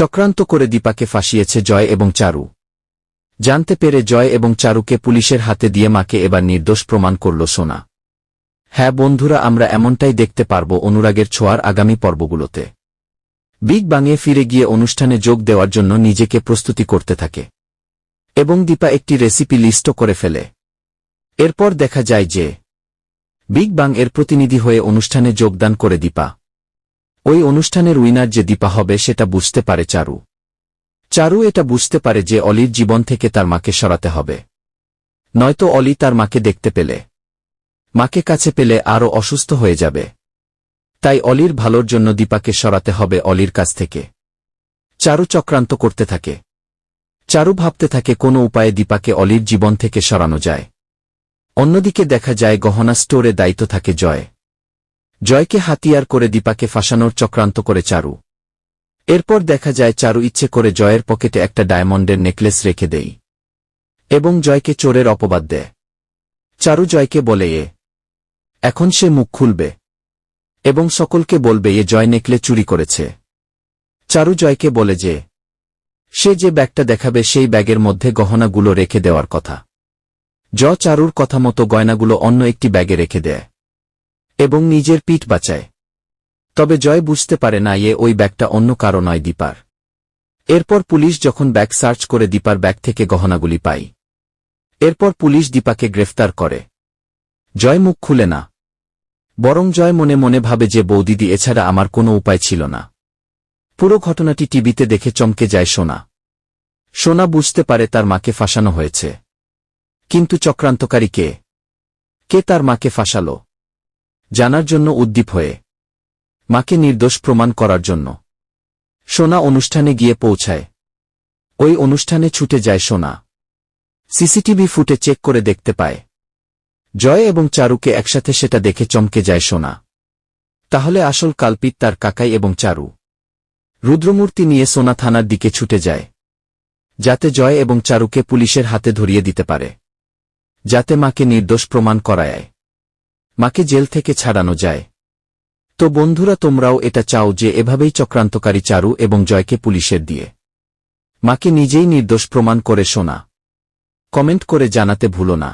চক্রান্ত করে দীপাকে ফাঁসিয়েছে জয় এবং চারু। জানতে পেরে জয় এবং চারুকে পুলিশের হাতে দিয়ে মাকে এবার নির্দোষ প্রমাণ করল সোনা। হ্যাঁ বন্ধুরা, আমরা এমনটাই দেখতে পারব অনুরাগের ছোঁয়ার আগামী পর্বগুলোতে। বিগ বাংয়ে ফিরে গিয়ে অনুষ্ঠানে যোগ দেওয়ার জন্য নিজেকে প্রস্তুতি করতে থাকে এবং দীপা একটি রেসিপি লিস্টও করে ফেলে। এরপর দেখা যায় যে বিগ বাং এর প্রতিনিধি হয়ে অনুষ্ঠানে যোগদান করে দীপা। ওই অনুষ্ঠানের উইনার যে দীপা হবে সেটা বুঝতে পারে চারু। চারু এটা বুঝতে পারে যে অলির জীবন থেকে তার মাকে সরাতে হবে, নয়তো অলি তার মাকে দেখতে পেলে, মাকে কাছে পেলে আরও অসুস্থ হয়ে যাবে। তাই অলির ভালোর জন্য দীপাকে সরাতে হবে অলির কাছ থেকে। চারু চক্রান্ত করতে থাকে। চারু ভাবতে থাকে কোনো উপায়ে দীপাকে অলির জীবন থেকে সরানো যায়। অন্যদিকে দেখা যায় গহনা স্টোরে দায়িত্ব থাকে জয়। জয়কে হাতিয়ার করে দীপাকে ফাঁসানোর চক্রান্ত করে চারু। এরপর দেখা যায় চারু ইচ্ছে করে জয়ের পকেটে একটা ডায়মন্ডের নেকলেস রেখে দেয় এবং জয়কে চোরের অপবাদ দেয়। চারু জয়কে বলে এখন সে মুখ খুলবে এবং সকলকে বলবে জয় নেকলে চুরি করেছে। চারু জয়কে বলে যে সে যে ব্যাগটা দেখাবে সেই ব্যাগের মধ্যে গহনাগুলো রেখে দেওয়ার কথা। চারুর কথা মতো গয়নাগুলো অন্য একটি ব্যাগে রেখে দেয় এবং নিজের পিঠ বাঁচায়। তবে জয় বুঝতে পারে না ওই ব্যাগটা অন্য কারো নয়, দীপার। এরপর পুলিশ যখন ব্যাগ সার্চ করে দীপার ব্যাগ থেকে গহনাগুলি পায়, এরপর পুলিশ দীপাকে গ্রেফতার করে। জয় মুখ খুলে না, বরং জয় মনে মনে ভাবে যে বৌদিদি এছাড়া আমার কোনো উপায় ছিল না। পুরো ঘটনাটি টিভিতে দেখে চমকে যায় সোনা। সোনা বুঝতে পারে তার মাকে ফাঁসানো হয়েছে, কিন্তু চক্রান্তকারী কে? কে তার মাকে ফাঁসাল? জানার জন্য উদ্দীপ হয়ে মাকে নির্দোষ প্রমাণ করার জন্য সোনা অনুষ্ঠানে গিয়ে পৌঁছায়। ওই অনুষ্ঠানে ছুটে যায় সোনা। সিসিটিভি ফুটে চেক করে দেখতে পায় জয় এবং চারুকে একসাথে। সেটা দেখে চমকে যায় সোনা। তাহলে আসল কালপিত তার কাকাই এবং চারু। রুদ্রমূর্তি নিয়ে সোনা থানার দিকে ছুটে যায়, যাতে জয় এবং চারুকে পুলিশের হাতে ধরিয়ে দিতে পারে, যাতে মাকে নির্দোষ প্রমাণ করায়, মাকে জেল থেকে ছাড়ানো যায়। তো বন্ধুরা, তোমরাও এটা চাও যে এভাবেই চক্রান্তকারী চারু এবং জয়কে পুলিশের দিয়ে মাকে নিজেই নির্দোষ প্রমাণ করে সোনা? কমেন্ট করে জানাতে ভুলো না।